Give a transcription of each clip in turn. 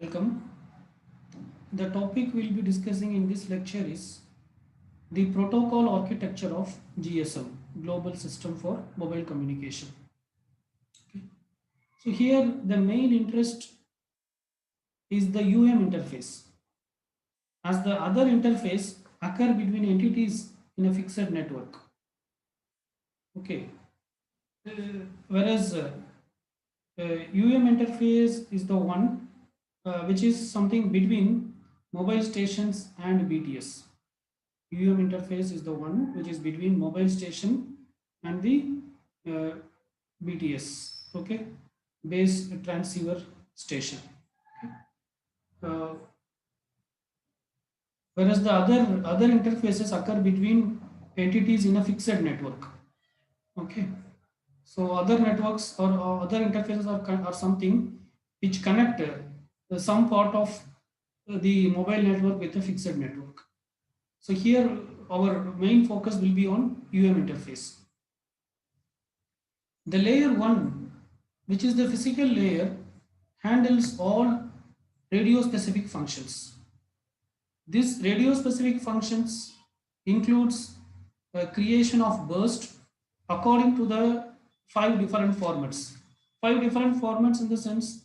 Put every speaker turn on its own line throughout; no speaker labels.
Welcome. The topic we'll be discussing in this lecture is the protocol architecture of GSM, Global System for Mobile Communication. Okay. So here the main interest is the UM interface, as the other interface occur between entities in a fixed network. Okay. Whereas UM interface is the one which is something between mobile stations and BTS. UM interface is the one which is between mobile station and the uh, BTS, okay, base transceiver station. Uh, Whereas the other interfaces occur between entities in a fixed network, okay. So other networks or other interfaces are something which connect some part of the mobile network with a fixed network. So here our main focus will be on UM interface. The layer 1, which is the physical layer, handles all radio specific functions. This radio specific functions includes creation of burst according to the 5 different formats. 5 different formats in the sense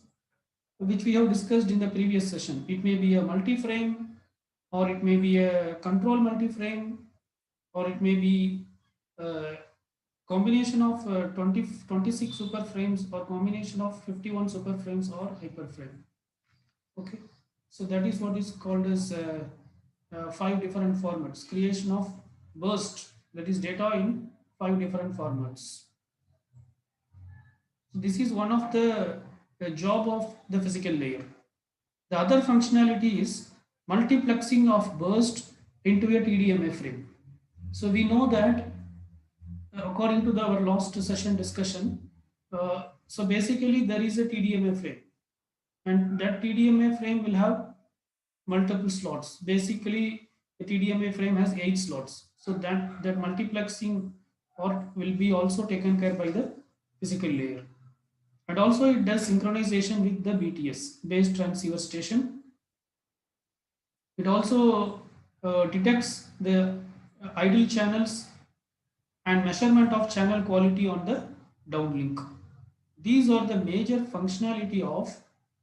which we have discussed in the previous session. It may be a multi-frame, or it may be a control multi-frame, or it may be a combination of 26 super frames, or combination of 51 super frames or hyperframe. Okay, so that is what is called as 5 different formats. Creation of burst, that is data in 5 different formats. So this is one of the job of the physical layer. The other functionality is multiplexing of burst into a TDMA frame. So we know that according to our last session discussion, so basically there is a TDMA frame, and that TDMA frame will have multiple slots. Basically, the TDMA frame has 8 slots. So that multiplexing or will be also taken care by the physical layer. And also it does synchronization with the BTS, base transceiver station. It also detects the idle channels and measurement of channel quality on the downlink. These are the major functionality of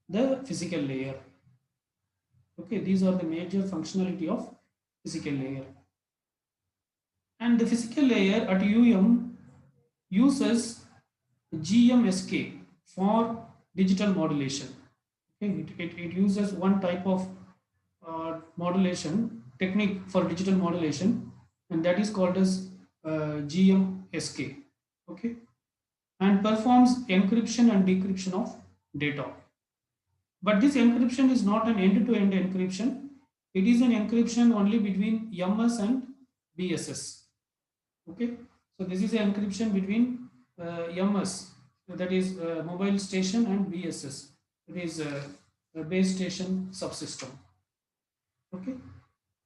the physical layer. Okay, these are the major functionality of physical layer. And the physical layer at UM uses GMSK for digital modulation. Okay, it uses one type of modulation technique for digital modulation, and that is called as GMSK. Okay, and performs encryption and decryption of data. But this encryption is not an end-to-end encryption. It is an encryption only between MS and BSS. Okay, so this is an encryption between MS, that is mobile station, and BSS, that is a base station subsystem. Okay,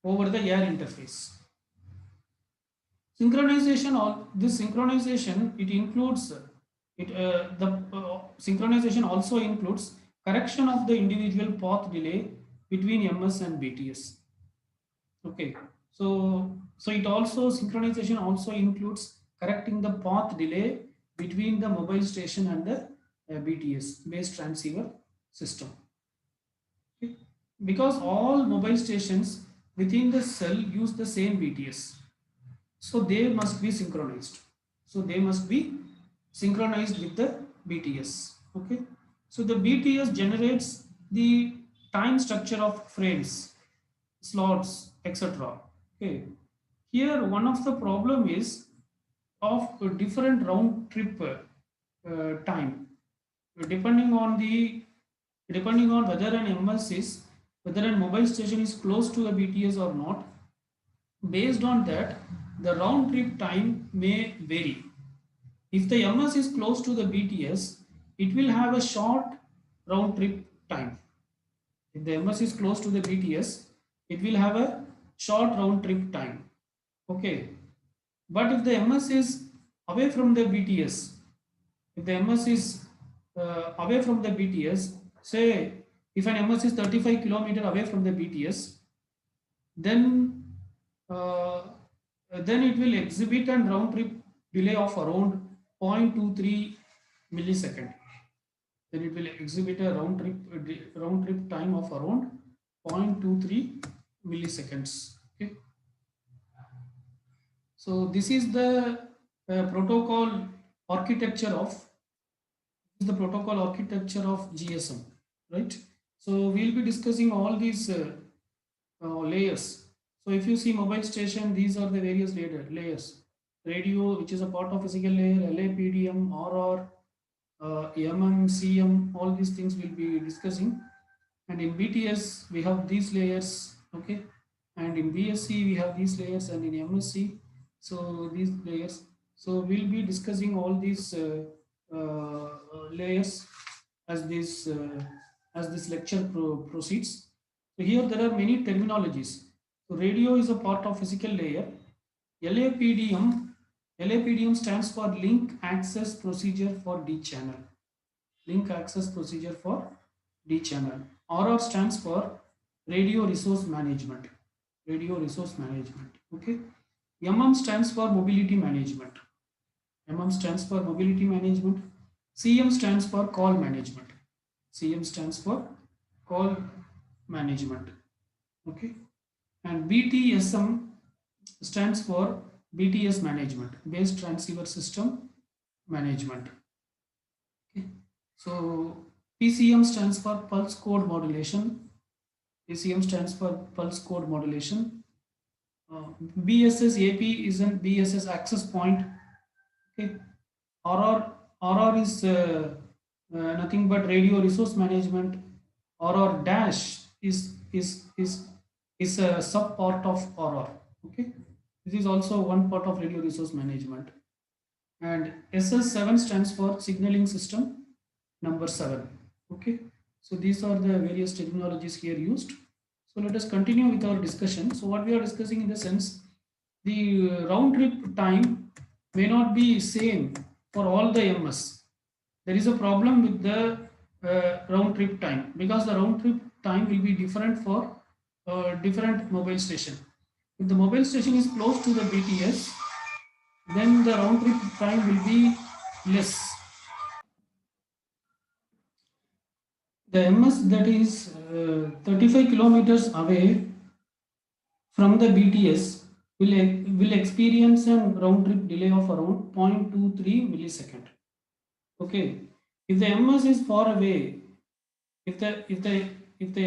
over the air interface. Synchronization, or this synchronization, it includes the synchronization also includes correction of the individual path delay between MS and BTS. Okay, so it also, synchronization also includes correcting the path delay between the mobile station and the BTS, base transceiver system. Okay. Because all mobile stations within the cell use the same BTS, so they must be synchronized. So they must be synchronized with the BTS. Okay, so the BTS generates the time structure of frames, slots, etc. Okay, here one of the problem is of different round trip time, depending on the depending on whether an MS is, whether a mobile station is close to a BTS or not. Based on that, the round trip time may vary. If the MS is close to the BTS, it will have a short round trip time. If the MS is close to the BTS, it will have a short round trip time. Okay. But if the MS is away from the BTS, if the MS is away from the BTS, say If an MS is 35 kilometer away from the BTS, then uh, then it will exhibit a round trip delay of around 0.23 millisecond. Then it will exhibit a round trip time of around 0.23 milliseconds. Okay, so this is protocol architecture of the protocol architecture of GSM, right? So we'll be discussing all these layers. So if you see mobile station, these are the various layers. Radio, which is a part of physical layer, LAPDM, RR, MM, all these things we'll be discussing. And in BTS, we have these layers, okay? And in BSC, we have these layers, and in MSC, so these layers. So we'll be discussing all these layers as this lecture proceeds. So here there are many terminologies. So radio is a part of physical layer. LAPDM, LAPDM stands for Link Access Procedure for D channel. Link Access Procedure for D channel. RR stands for Radio Resource Management. Radio Resource Management. Okay. MM stands for Mobility Management. MM stands for Mobility Management. CM stands for Call Management. CM stands for Call Management. Okay. And BTSM stands for BTS Management, Base Transceiver System Management. Okay. So PCM stands for Pulse Code Modulation. PCM stands for Pulse Code Modulation. BSS AP is an BSS access point. Okay. RR is nothing but Radio Resource Management. RR dash is a sub part of RR. Okay. This is also one part of Radio Resource Management. And SS7 stands for Signaling System number 7. Okay. So these are the various terminologies here used. So let us continue with our discussion. So what we are discussing in the sense, the round trip time may not be same for all the MS. There is a problem with the round trip time, because the round trip time will be different for different mobile station. If the mobile station is close to the BTS, then the round trip time will be less. The MS that is 35 kilometers away from the BTS will experience a round trip delay of around 0.23 millisecond. Okay, if the MS is far away, if the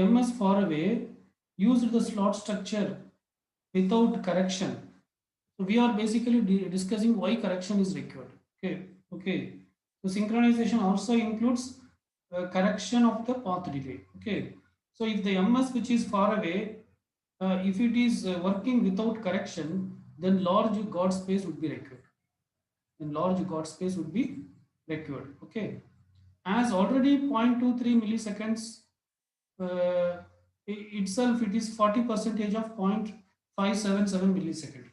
MS far away used the slot structure without correction, so we are basically discussing why correction is required. Okay. So synchronization also includes correction of the path delay. Okay. So if the MS which is far away, if it is working without correction, then large God space would be required. Okay. As already 0.23 milliseconds itself, it is 40 percentage of 0.577 millisecond.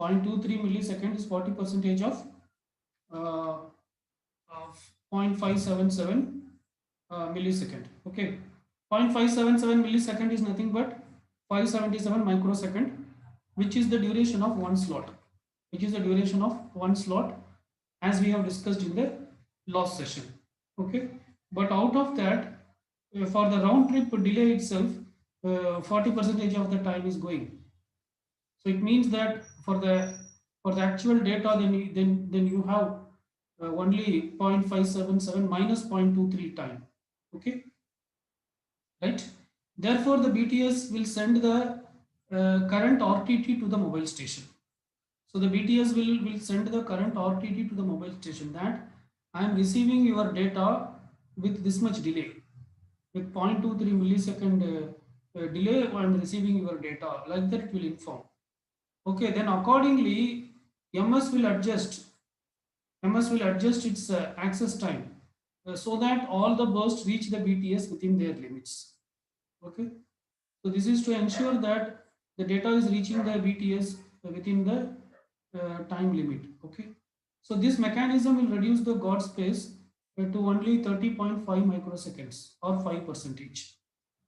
0.23 millisecond is 40 percentage uh, of 0.577 millisecond. Okay, 0.577 millisecond is nothing but 577 microsecond, which is the duration of one slot. As we have discussed in the last session. Okay, but out of that, for the round trip delay itself, 40 percentage of the time is going. So it means that for the actual data, then you have only 0.577 minus 0.23 time. Okay, right? Therefore, the BTS will send the current RTT to the mobile station. So the BTS will send the current RTT to the mobile station that I am receiving your data with this much delay. With 0.23 millisecond delay, I am receiving your data. Like that, it will inform. Okay, then accordingly, MS will adjust its access time so that all the bursts reach the BTS within their limits. Okay, so this is to ensure that the data is reaching the BTS within the time limit. Okay, so this mechanism will reduce the God space to only 30.5 microseconds or 5%.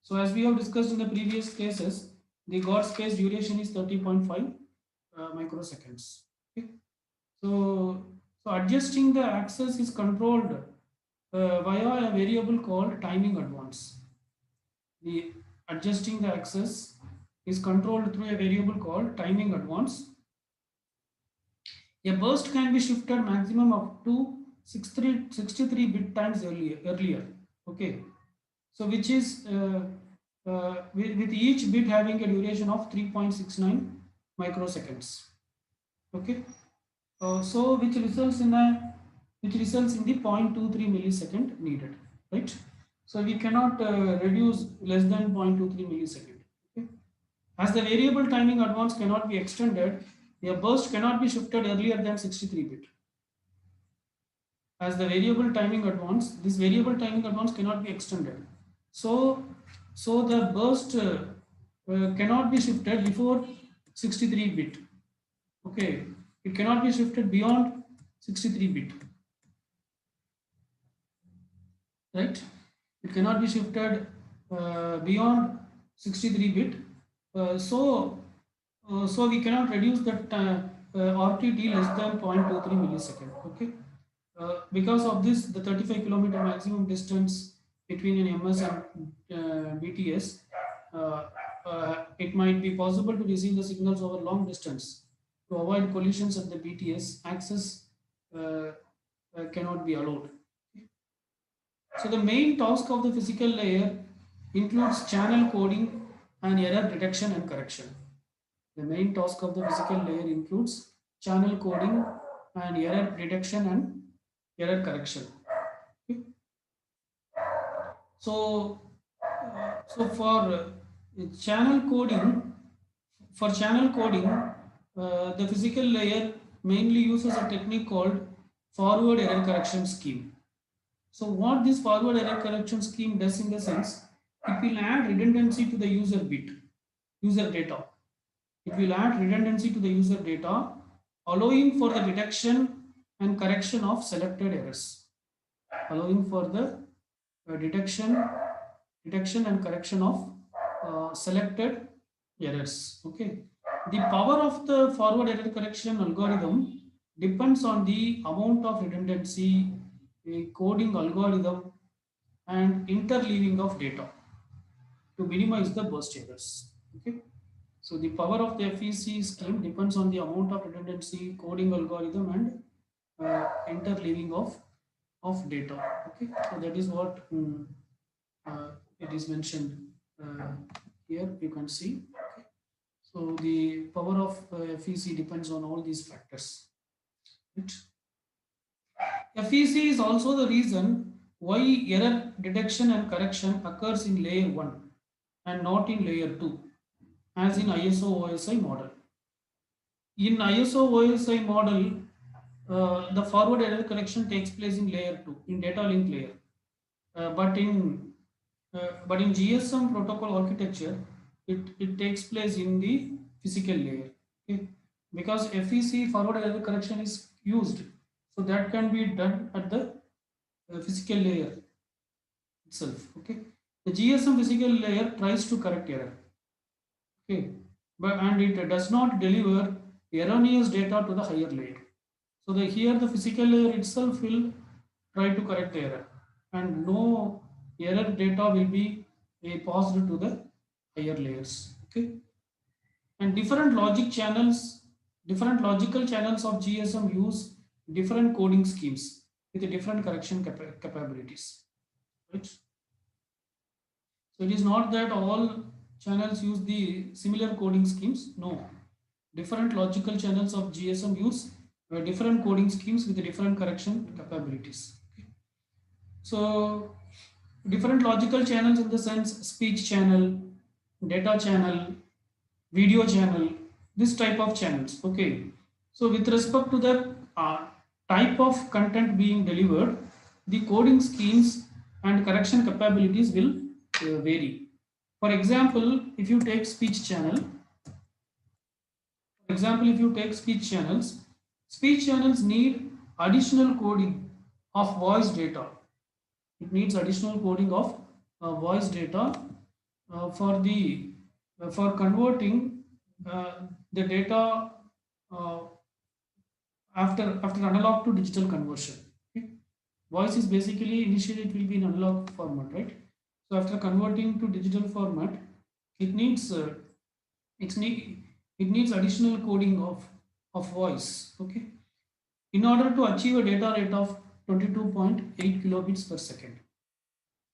So as we have discussed in the previous cases, the God space duration is 30.5 microseconds. Okay. So, so adjusting the access is controlled via a variable called timing advance. The adjusting the access is controlled through a variable called timing advance. A burst can be shifted maximum up to 63 bit times earlier. Okay. So which is with each bit having a duration of 3.69 microseconds. Okay. So which results in the 0.23 millisecond needed, right? So we cannot reduce less than 0.23 millisecond. Okay. As the variable timing advance cannot be extended, a burst cannot be shifted earlier than 63 bit. As the variable timing advance, this variable timing advance cannot be extended. So the burst cannot be shifted before 63 bit. Okay, it cannot be shifted beyond 63 bit, right? It cannot be shifted beyond 63 bit. So we cannot reduce that RTT less than 0.23 millisecond. Okay. Because of this, the 35-kilometer maximum distance between an MS and BTS, it might be possible to receive the signals over long distance. To avoid collisions at the BTS, access cannot be allowed. So the main task of the physical layer includes channel coding and error detection and correction. The main task of the physical layer includes channel coding and error detection and error correction. Okay. So for channel coding, the physical layer mainly uses a technique called forward error correction scheme. So what this forward error correction scheme does in the sense, it will add redundancy to the user data. It will add redundancy to the user data, allowing for the detection and correction of selected errors. Allowing for the detection and correction of selected errors. Okay. The power of the forward error correction algorithm depends on the amount of redundancy, a coding algorithm, and interleaving of data to minimize the burst errors. Okay. So the power of the FEC scheme depends on the amount of redundancy, coding algorithm, and interleaving of data. Okay. So that is what it is mentioned here. You can see. Okay. So the power of FEC depends on all these factors. Right. FEC is also the reason why error detection and correction occurs in layer 1 and not in layer 2 as in ISO OSI model. In ISO OSI model, the forward error correction takes place in layer 2, in data link layer. But in GSM protocol architecture, it takes place in the physical layer. Okay? Because FEC forward error correction is used, so that can be done at the physical layer itself. Okay, the GSM physical layer tries to correct error. Okay, and it does not deliver erroneous data to the higher layer. So here the physical layer itself will try to correct the error, and no error data will be passed to the higher layers. Okay, and different logical channels of GSM use different coding schemes with different correction capabilities. Right. So it is not that all channels use the similar coding schemes. No, different logical channels of GSM use different coding schemes with different correction capabilities. Okay. So different logical channels in the sense speech channel, data channel, video channel, this type of channels. Okay. So with respect to the type of content being delivered, the coding schemes and correction capabilities will vary. For example, if you take speech channel, speech channels need additional coding of voice data. It needs additional coding of voice data for converting uh, the data uh, after analog to digital conversion. Okay? Voice is basically initially it will be in analog format, right? So after converting to digital format, it needs it's need it needs additional coding of voice. Okay, in order to achieve a data rate of 22.8 kilobits per second,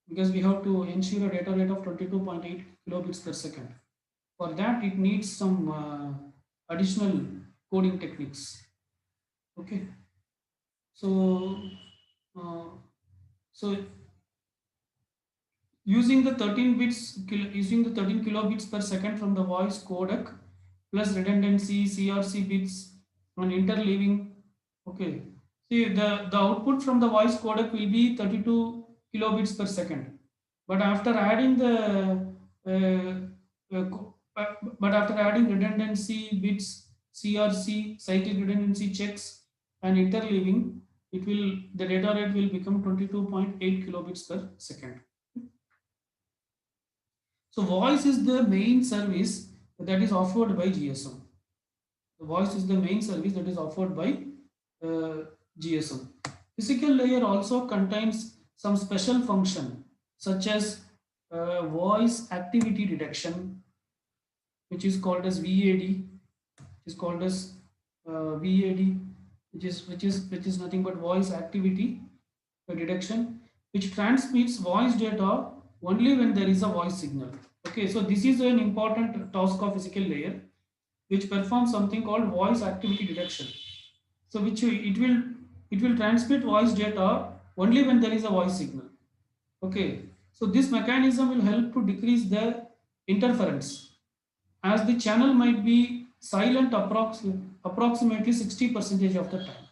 because we have to ensure a data rate of 22.8 kilobits per second. For that, it needs some additional coding techniques. Okay, so uh, so using the 13 kilobits per second from the voice codec plus redundancy CRC bits and interleaving. Okay, see the output from the voice codec will be 32 kilobits per second, but after adding the but after adding redundancy bits, CRC cyclic redundancy checks and interleaving, it will the data rate will become 22.8 kilobits per second. So voice is the main service that is offered by GSM. The voice is the main service that is offered by GSM. Physical layer also contains some special function such as voice activity detection, which is called as VAD, is called as VAD, which is nothing but voice activity detection, which transmits voice data only when there is a voice signal. Okay, so this is an important task of physical layer, which performs something called voice activity detection. So which it will transmit voice data only when there is a voice signal. Okay, so this mechanism will help to decrease the interference, as the channel might be silent approximately 60 percentage of the time.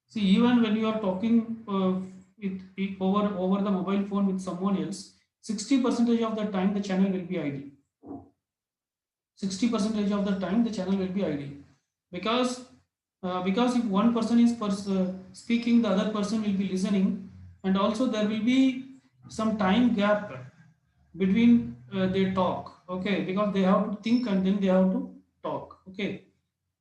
See, even when you are talking over the mobile phone with someone else, 60 percentage of the time the channel will be idle. 60 percentage of the time the channel will be idle, because if one person is speaking, the other person will be listening, and also there will be some time gap between their talk. Okay, because they have to think and then they have to talk. Okay,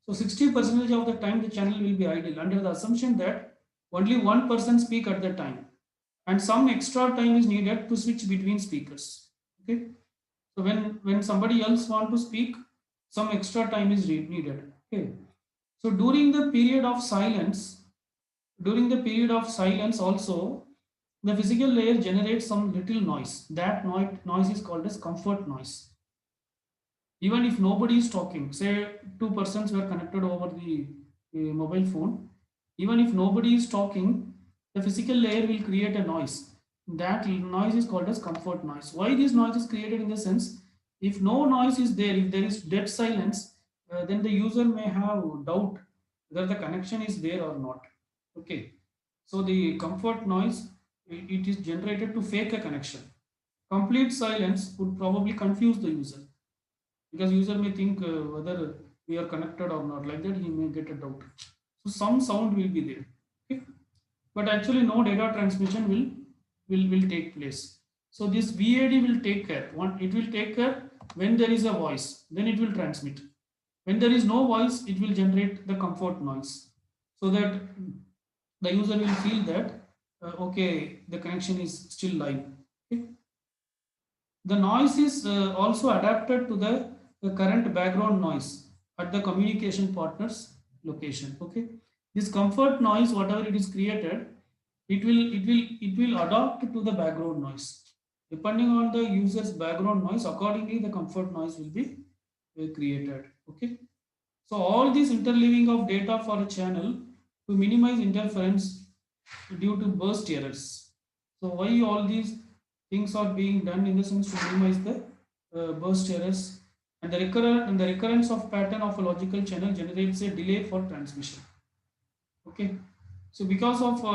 so 60 percentage of the time the channel will be idle under the assumption that only one person speak at the time, and some extra time is needed to switch between speakers. Okay, so when somebody else want to speak, some extra time is needed. Okay, so during the period of silence also, the physical layer generates some little noise. That noise is called as comfort noise. Even if nobody is talking, say two persons were connected over the mobile phone, even if nobody is talking, the physical layer will create a noise. That noise is called as comfort noise. Why this noise is created? In the sense, if no noise is there, if there is dead silence, then the user may have doubt whether the connection is there or not. Okay, so the comfort noise, it is generated to fake a connection. Complete silence would probably confuse the user, because user may think whether we are connected or not. Like that, he may get a doubt. So some sound will be there. Okay, but actually no data transmission will take place. So this VAD will take care. It will take care when there is a voice, then it will transmit. When there is no voice, it will generate the comfort noise, so that the user will feel that okay, the connection is still live. Okay. The noise is also adapted to the current background noise at the communication partner's location. Okay, this comfort noise, whatever it is created, it will adapt to the background noise. Depending on the user's background noise, accordingly the comfort noise will be created. Okay, so all this interleaving of data for a channel to minimize interference due to burst errors. So why all these things are being done? In the sense to minimize the burst errors, and the recurrence of pattern of a logical channel generates a delay for transmission. Okay, so because of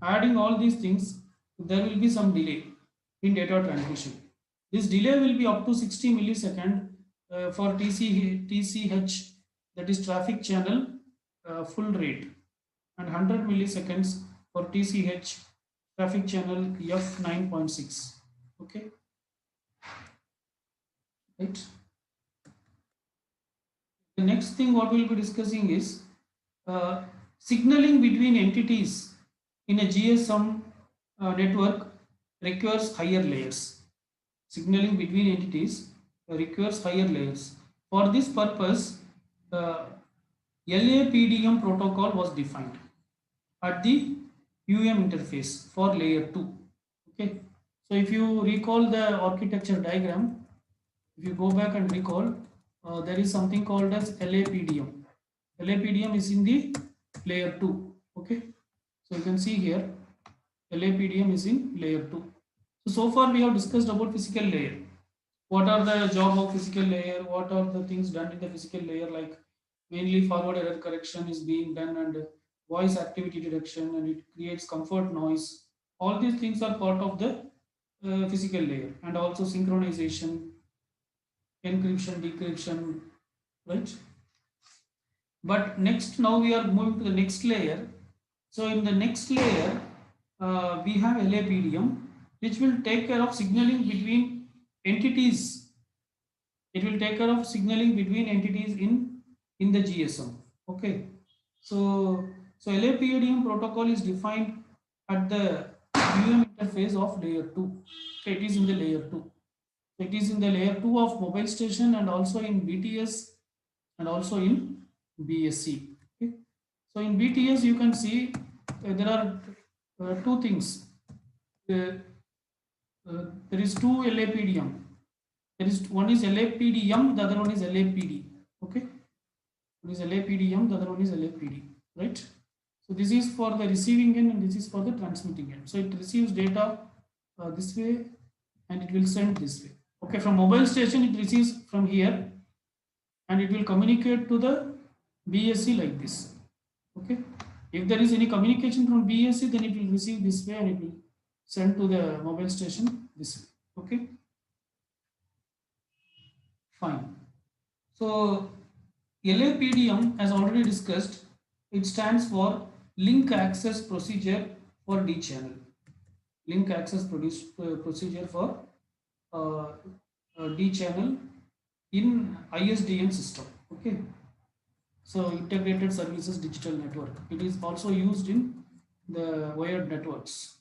adding all these things, there will be some delay in data transmission. This delay will be up to 60 millisecond for TCH, that is traffic channel full rate, and 100 milliseconds for TCH traffic channel F9.6. Okay, right. The next thing what we'll be discussing is uh, signaling between entities in a GSM network requires higher layers. Signaling between entities requires higher layers. For this purpose, uh, LAPDM protocol was defined at the UM interface for layer 2. Okay, so if you recall the architecture diagram, if you go back and recall, there is something called as LAPDM. LAPDM is in the layer 2. Okay, so you can see here LAPDM is in layer 2. So far we have discussed about physical layer. What are the job of physical layer? What are the things done in the physical layer? Like mainly forward error correction is being done and voice activity detection, and it creates comfort noise. All these things are part of the physical layer, and also synchronization, encryption, decryption, right? But next, now we are moving to the next layer. So in the next layer, we have LAPDM, which will take care of signaling between entities. It will take care of signaling between entities in the GSM. Okay. So LAPDM protocol is defined at the UM interface of layer 2. Okay, it is in the layer 2. It is in the layer 2 of mobile station and also in BTS and also in BSC. Okay. So in BTS you can see there are two things. Uh, there is two LAPDM. There is one is LAPDM, the other one is LAPD. Okay, one is LAPDM, the other one is LAPD. Right. So this is for the receiving end and this is for the transmitting end. So it receives data this way and it will send this way. Okay, from mobile station it receives from here and it will communicate to the BSC like this. Okay, if there is any communication from BSC, then it will receive this way and it will send to the mobile station this way. Okay, fine. So LAPDM, as already discussed, it stands for Link Access Procedure for D channel. Link Access Procedure for uh, D channel in ISDN system. Okay, so Integrated Services Digital Network. It is also used in the wired networks.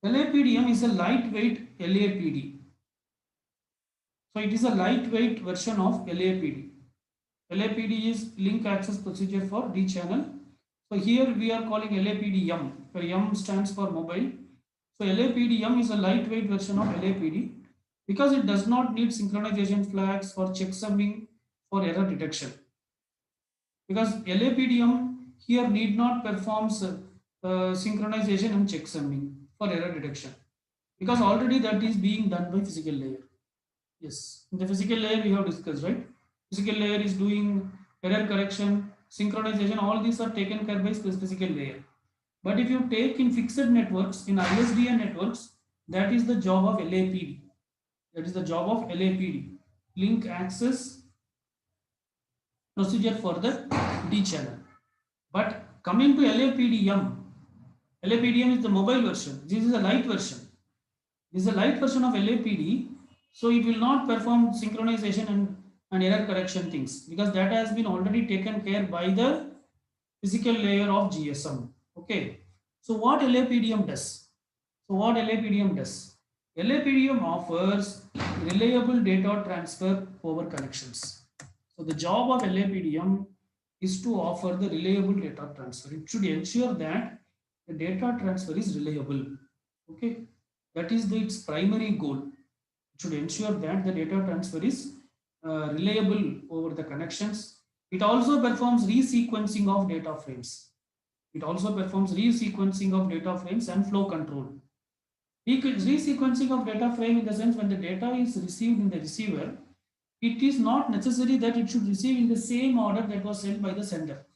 LAPDM is a lightweight LAPD. So it is a lightweight version of LAPD. LAPD is link access procedure for D channel. So here we are calling LAPD-M, where M stands for mobile. So LAPD-M is a lightweight version of LAPD because it does not need synchronization flags for checksumming for error detection. Because LAPD-M here need not performs synchronization and checksumming for error detection because already that is being done by physical layer. Yes, in the physical layer we have discussed, right? Physical layer is doing error correction, synchronization, all these are taken care by physical layer. But if you take in fixed networks, in ISDN networks, that is the job of LAPD. That is the job of LAPD, link access procedure for the D channel. But coming to LAPDM, LAPDM is the mobile version. This is a light version. This is a light version of LAPD, so it will not perform synchronization and error correction things because that has been already taken care by the physical layer of GSM. Okay, so what LAPDM does? So what LAPDM does? LAPDM offers reliable data transfer over connections. So the job of LAPDM is to offer the reliable data transfer. It should ensure that the data transfer is reliable. Okay, that is its primary goal. It should ensure that the data transfer is reliable over the connections. It also performs resequencing of data frames. It also performs resequencing of data frames and flow control. Resequencing of data frame in the sense when the data is received in the receiver, it is not necessary that it should receive in the same order that was sent by the sender.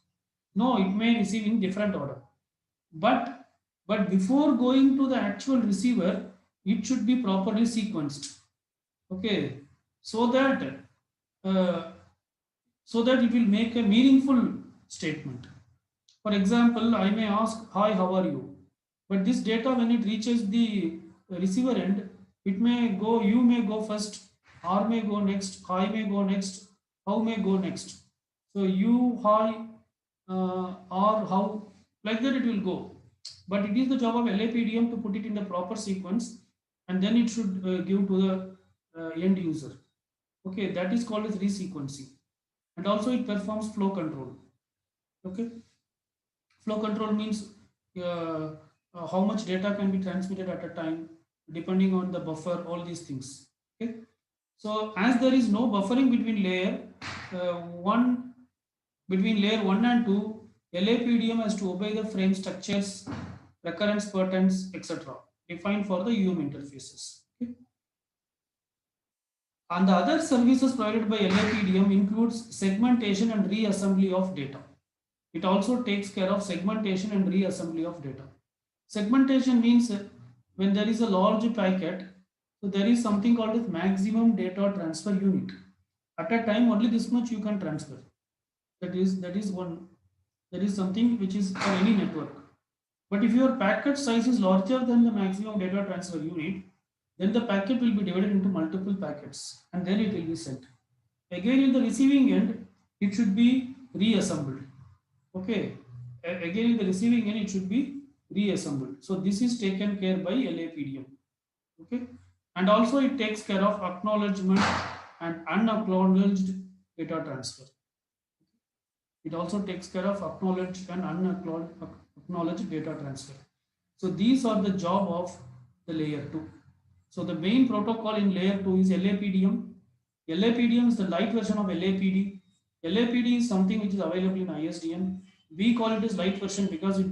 No, it may receive in different order. But before going to the actual receiver, it should be properly sequenced. Okay, so that uh, it will make a meaningful statement. For example, I may ask, "Hi, how are you?" But this data, when it reaches the receiver end, it may go, you may go first, R may go next, hi may go next, how may go next. So you, hi, or how, like that it will go. But it is the job of LAPDM to put it in the proper sequence, and then it should give to the end user. Okay, that is called as resequencing. And also it performs flow control. Okay, flow control means how much data can be transmitted at a time depending on the buffer, all these things. Okay, so as there is no buffering between layer one between layer 1 and 2, LAPDM has to obey the frame structures, recurrence patterns, etc. defined for the interfaces. Okay. And the other services provided by LAPDM includes segmentation and reassembly of data. It also takes care of segmentation and reassembly of data. Segmentation means when there is a large packet, so there is something called as maximum data transfer unit. At a time, only this much you can transfer. That is something which is for any network. But if your packet size is larger than the maximum data transfer unit, then the packet will be divided into multiple packets and then it will be sent. Again, in the receiving end, it should be reassembled. Okay. Again, in the receiving end, it should be reassembled. So this is taken care by LAPDM. Okay. And also it takes care of acknowledgement and unacknowledged data transfer. It also takes care of acknowledged and unacknowledged data transfer. So these are the job of the layer 2. So the main protocol in layer 2 is LAPDM. LAPDM is the light version of LAPD. LAPD is something which is available in ISDN. We call it as light version because it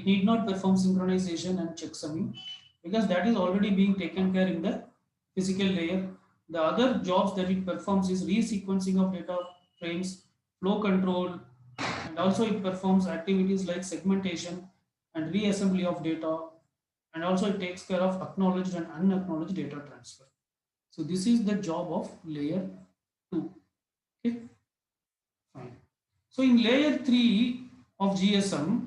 need not perform synchronization and checksumming because that is already being taken care in the physical layer. The other jobs that it performs is resequencing of data frames, flow control, and also it performs activities like segmentation and reassembly of data, and also it takes care of acknowledged and unacknowledged data transfer. So this is the job of layer 2. Okay, fine. So in layer 3 of GSM,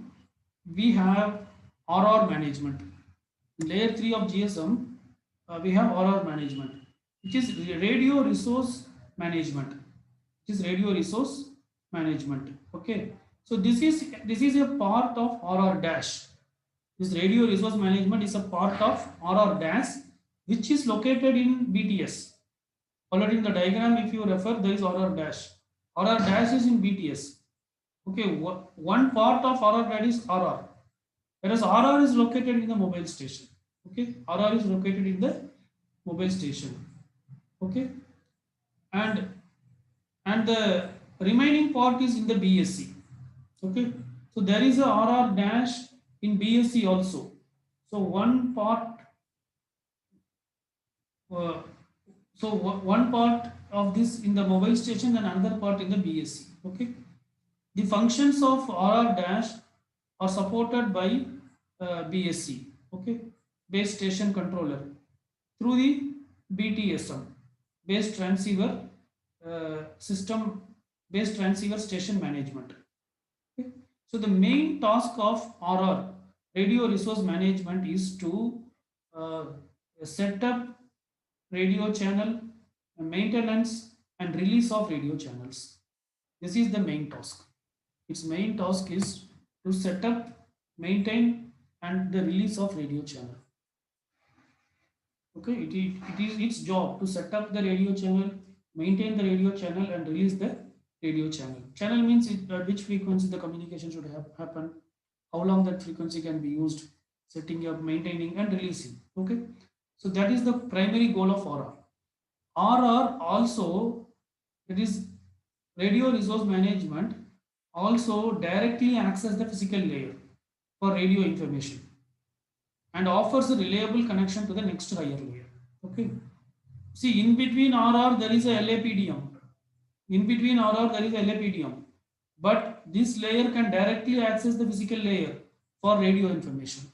we have RR management. In layer 3 of GSM, we have RR management, which is radio resource management. Which is radio resource management. Okay. So this is a part of RR dash. This radio resource management is a part of RR dash, which is located in BTS. Already in the diagram, if you refer, there is RR dash. RR dash is in BTS. Okay, one part of RR dash is RR, whereas RR is located in the mobile station. Okay, RR is located in the mobile station. Okay, and the remaining part is in the BSC. Okay, so there is a RR dash in BSC also. So one part uh, one part of this in the mobile station and another part in the BSC. Okay, the functions of RR dash are supported by BSC. Okay, base station controller through the BTSM, base transceiver system, base transceiver station management. Okay. So the main task of RR, radio resource management, is to uh, set up radio channel, maintenance and release of radio channels. This is the main task. Its main task is to set up, maintain and the release of radio channel. Okay, it is its job to set up the radio channel, maintain the radio channel and release the radio channel. Channel means at which frequency the communication should happen, how long that frequency can be used, setting up, maintaining and releasing. Okay, so that is the primary goal of RR. RR also, it is radio resource management, also directly access the physical layer for radio information and offers a reliable connection to the next higher layer. Okay. See, in between RR there is a LAPDM. In between RR there is a LAPDM. But this layer can directly access the physical layer for radio information.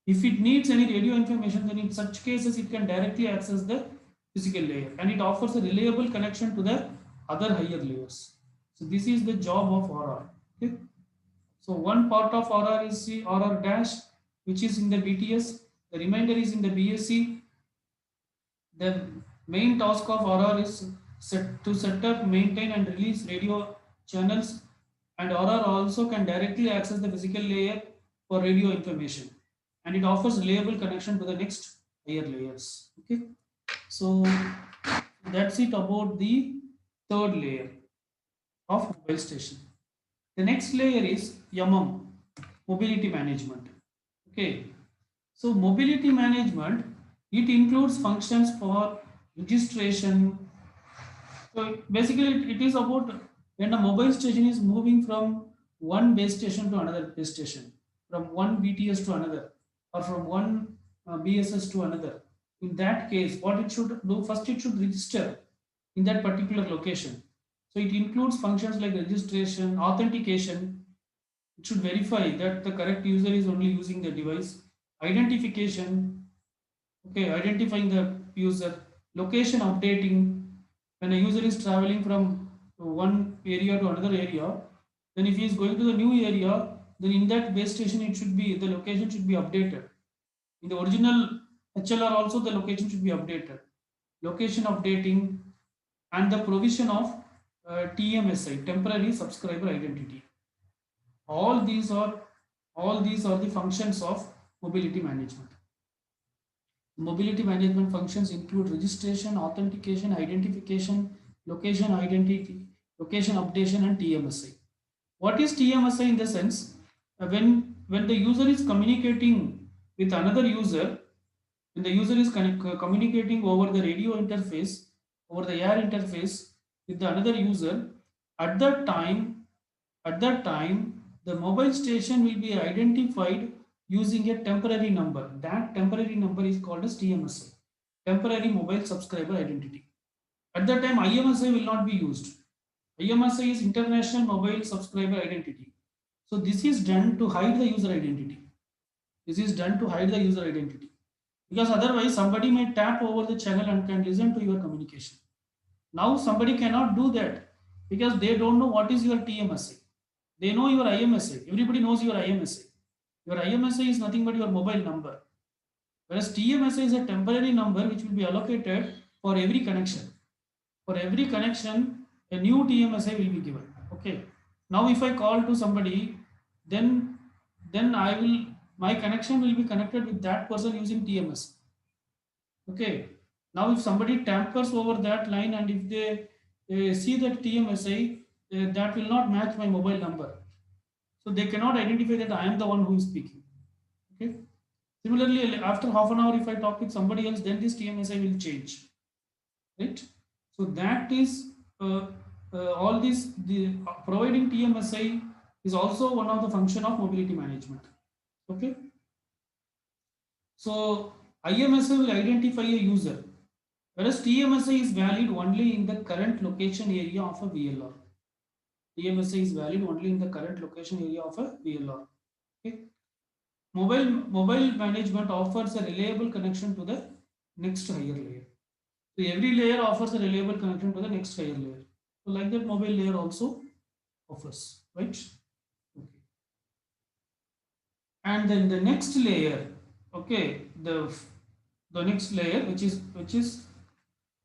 If it needs any radio information, then in such cases it can directly access the physical layer and it offers a reliable connection to the other higher layers. So this is the job of RR. Okay. So one part of RR is the RR dash, which is in the BTS. The remainder is in the BSC. The main task of RR is to set up, maintain, and release radio channels, and RR also can directly access the physical layer for radio information, and it offers reliable connection to the next higher layers. Okay, so that's it about the third layer of mobile station. The next layer is mobility management. Okay, so mobility management, it includes functions for registration. So basically, it is about when a mobile station is moving from one base station to another base station, from one BTS to another, or from one BSS to another. In that case, what it should do first, it should register in that particular location. So it includes functions like registration, authentication. It should verify that the correct user is only using the device, identification, okay, identifying the user, location updating. When a user is traveling from one area to another area, then if he is going to the new area, then in that base station it should be, the location should be updated. In the original HLR also the location should be updated. Location updating, and the provision of TMSI, temporary subscriber identity. All these are all these are the functions of mobility management. Mobility management functions include registration, authentication, identification, location identity, location updation, and TMSI. What is TMSI in the sense? When the user is communicating with another user, when the user is communicating over the radio interface, over the air interface with the another user, at that time, at that time, the mobile station will be identified using a temporary number. That temporary number is called as TMSI, temporary mobile subscriber identity. At that time, IMSI will not be used. IMSI is International Mobile Subscriber Identity. So this is done to hide the user identity. This is done to hide the user identity. Because otherwise somebody may tap over the channel and can listen to your communication. Now somebody cannot do that because they don't know what is your TMSA. They know your IMSA. Everybody knows your IMSA. Your IMSA is nothing but your mobile number. Whereas TMSA is a temporary number which will be allocated for every connection. For every connection, a new TMSA will be given. Okay. Now if I call to somebody, then I will, my connection will be connected with that person using TMS. Okay. Now if somebody tampers over that line and if they see that TMSI, that will not match my mobile number. So they cannot identify that I am the one who is speaking. Okay. Similarly, after half an hour, if I talk with somebody else, then this TMSI will change. Right. So that is all this. The providing TMSI is also one of the function of mobility management. Okay. So IMSI will identify a user, whereas TMSI is valid only in the current location area of a VLR. TMSI is valid only in the current location area of a VLR. Okay. Mobile management offers a reliable connection to the next higher layer. So every layer offers a reliable connection to the next higher layer. So like that, mobile layer also offers, right? Okay. And then the next layer, okay, the next layer, which is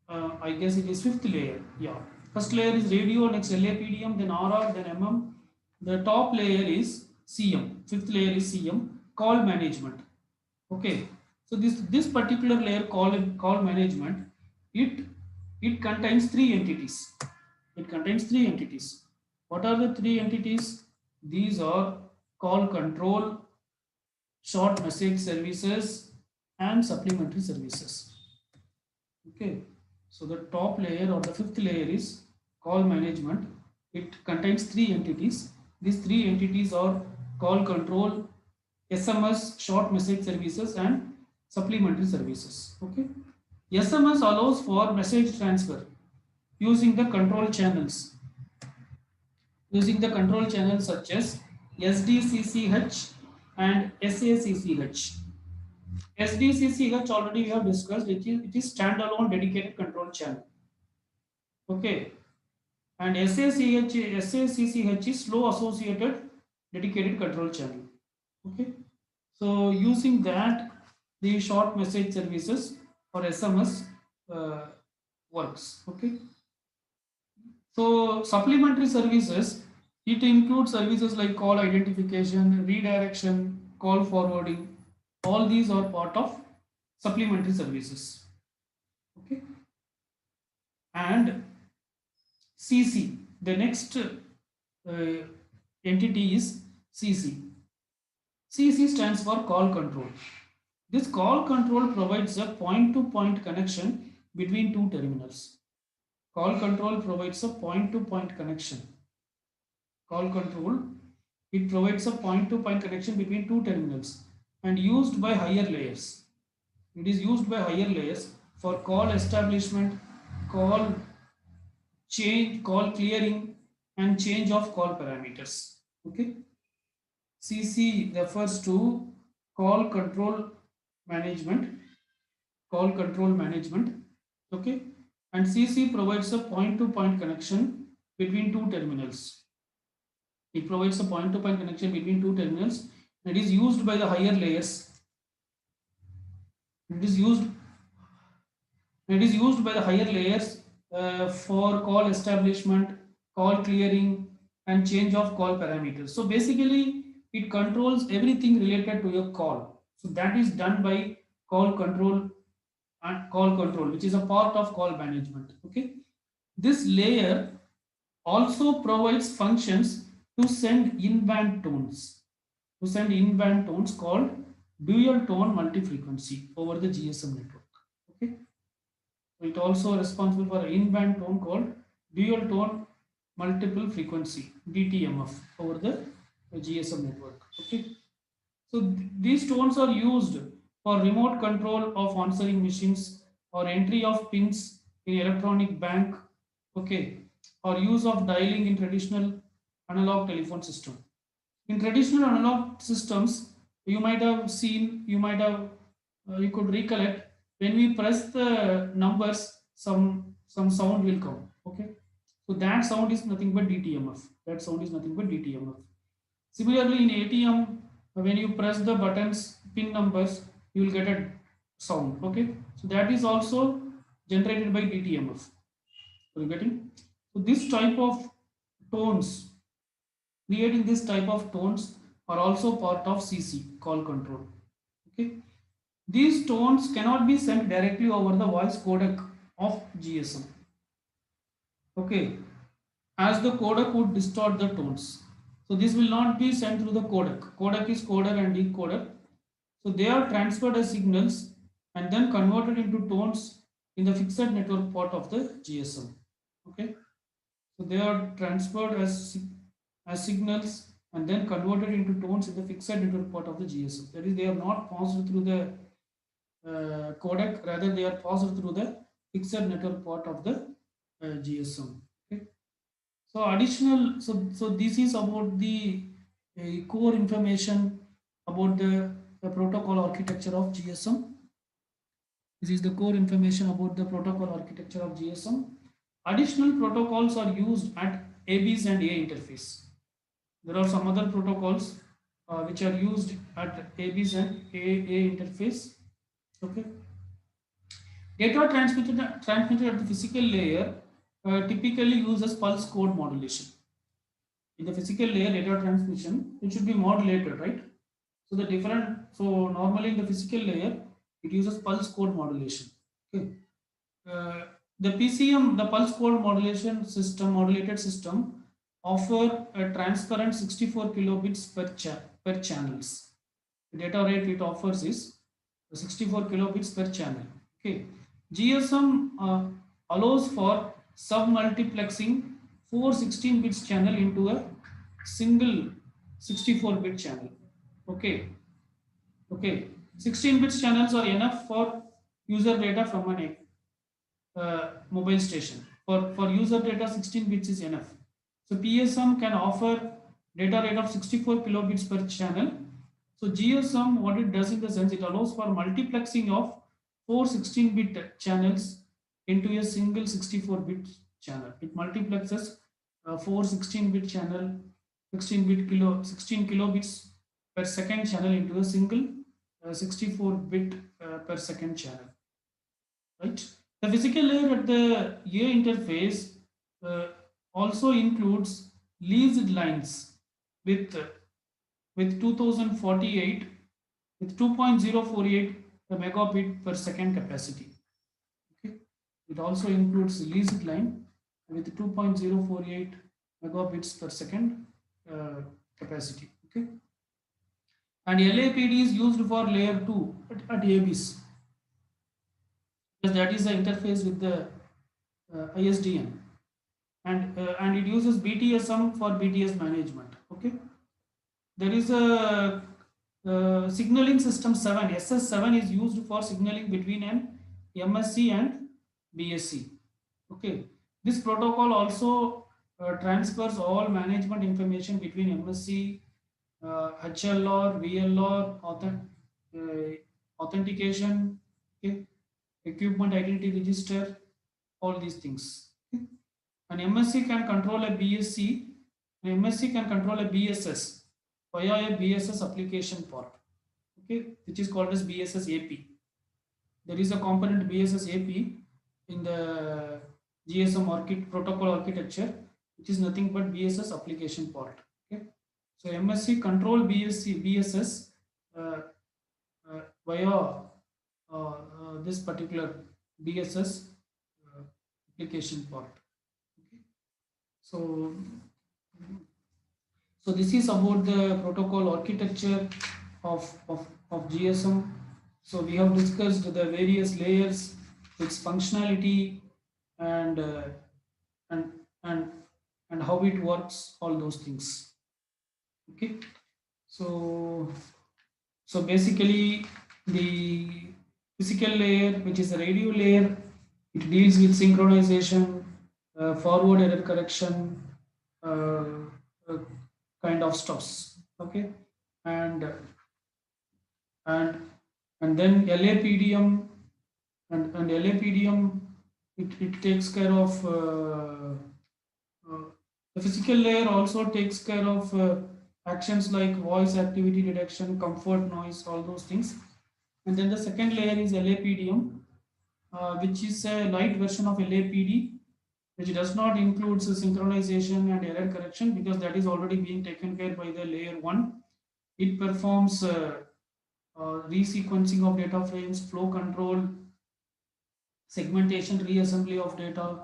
I guess it is fifth layer. Yeah. First layer is radio, next LAPDM, then RR, then MM. The top layer is CM. Fifth layer is CM, call management. Okay. So this particular layer, call management, it it contains three entities. It contains three entities. What are the three entities? These are call control, short message services, and supplementary services. Okay, so the top layer or the fifth layer is call management. It contains three entities. These three entities are call control, SMS, short message services, and supplementary services. Okay, SMS allows for message transfer using the control channels. Using the control channels such as SDCCH and SACCH. SDCCH already we have discussed. It is standalone dedicated control channel. Okay. and SACCH is slow associated dedicated control channel. Okay, so using that, the short message services or SMS uh, works. Okay, so supplementary services, it includes services like call identification, redirection, call forwarding. All these are part of supplementary services. Okay, and CC, the next entity is CC. CC stands for call control. This call control provides a point-to-point connection between two terminals. Call control provides a point-to-point connection. Call control, it provides a point-to-point connection between two terminals and used by higher layers. It is used by higher layers for call establishment, call change, call clearing, and change of call parameters. Okay. CC refers to call control management, call control management. Okay. And CC provides a point-to-point connection between two terminals. It provides a point-to-point connection between two terminals. It is used by the higher layers. It is used. It is used by the higher layers for call establishment, call clearing, and change of call parameters. So basically, it controls everything related to your call. So that is done by call control and call control, which is a part of call management. Okay, this layer also provides functions to send in-band tones. To send in-band tones called dual tone multi-frequency over the GSM network. Okay. It also responsible for in-band tone called dual tone multiple frequency DTMF over the GSM network. Okay, so these tones are used for remote control of answering machines or entry of pins in electronic bank. Okay, or use of dialing in traditional analog telephone system. In traditional analog systems, you might have seen, you could recollect, when we press the numbers, some sound will come. Okay, so that sound is nothing but DTMF. That sound is nothing but DTMF. Similarly, in ATM, when you press the buttons, pin numbers, you will get a sound. Okay, so that is also generated by DTMF. Are you getting? So this type of tones, creating this type of tones are also part of CC, call control. Okay, these tones cannot be sent directly over the voice codec of GSM. Okay, as the codec would distort the tones. So this will not be sent through the codec. Codec is coder and decoder. So they are transferred as signals and then converted into tones in the fixed network part of the GSM. Okay, so they are transferred as signals and then converted into tones in the fixed network part of the GSM. That is, they are not passed through the codec, rather they are passed through the fixed network part of the GSM. Okay. So additional, so this is about the core information about the protocol architecture of GSM. This is the core information about the protocol architecture of GSM. Additional protocols are used at ABs and A interface. There are some other protocols which are used at ABs and A interface. Okay. Data transmitted at the physical layer typically uses pulse code modulation. In the physical layer data transmission, it should be modulated, right? So the different, so normally in the physical layer, it uses pulse code modulation. Okay. Uh, the PCM, the pulse code modulation system, modulated system, offer a transparent 64 kilobits per channels. The data rate it offers is 64 kilobits per channel. Okay. GSM allows for sub-multiplexing 4 16-bits channel into a single 64-bit channel. Okay. Okay. 16 bits channels are enough for user data from an mobile station. For user data, 16 bits is enough. So PSM can offer data rate of 64 kilobits per channel. So GSM, what it does in the sense, it allows for multiplexing of 4 16-bit channels into a single 64-bit channel. It multiplexes four 16-bit channel, 16 kilobits per second channel into a single 64-bit per second channel, right? The physical layer at the A interface uh, also includes leased lines with with 2048 with 2.048 megabit per second capacity. Okay, it also includes leased line with 2.048 megabits per second uh, capacity. Okay, and LAPD is used for layer 2 at ABs, because that is the interface with the ISDN, and it uses BTSM for BTS management. Okay, there is a signaling system 7, SS7 is used for signaling between an MSC and BSC. Okay, this protocol also transfers all management information between MSC, HLR, VLR, authentication, okay, equipment identity register, all these things. Okay. An MSC can control a BSC, an MSC can control a BSS via a BSS application port, okay, which is called as BSS AP. There is a component BSS AP in the GSM protocol architecture, which is nothing but BSS application port. Okay, so MSC control BSS uh, via this particular BSS application port. Okay, so so this is about the protocol architecture of GSM. So we have discussed the various layers, its functionality, and and and and how it works, all those things. Okay. So basically the physical layer, which is the radio layer, it deals with synchronization, forward error correction, uh, uh, kind of stuffs. Okay, and and and then LAPDM, and LAPDM, it takes care of uh, the physical layer also takes care of actions like voice activity detection, comfort noise, all those things. And then the second layer is LAPDM, which is a light version of LAPD, which does not include synchronization and error correction, because that is already being taken care by the layer 1. It performs resequencing of data frames, flow control, segmentation, reassembly of data,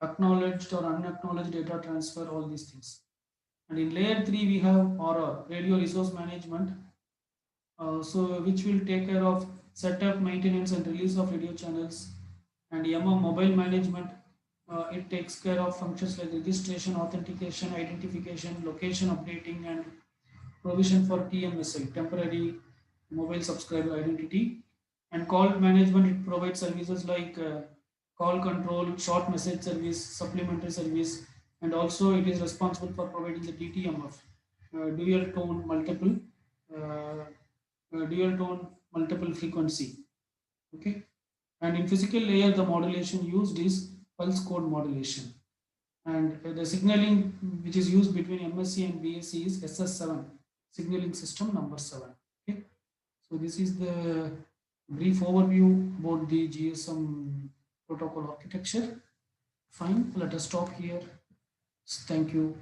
acknowledged or unacknowledged data transfer, all these things. And in layer 3, we have RR, radio resource management, so which will take care of setup, maintenance, and release of radio channels. And MM mobile management, it takes care of functions like registration, authentication, identification, location updating, and provision for TMSI, temporary mobile subscriber identity. And call management, it provides services like call control, short message service, supplementary service, and also it is responsible for providing the DTMF, dual tone multiple, uh, dual tone multiple frequency. Okay, and in physical layer, the modulation used is pulse code modulation, and the signaling which is used between MSC and BSC is SS7, signaling system number 7. Okay, so this is the brief overview about the GSM protocol architecture. Fine, let us stop here. Thank you.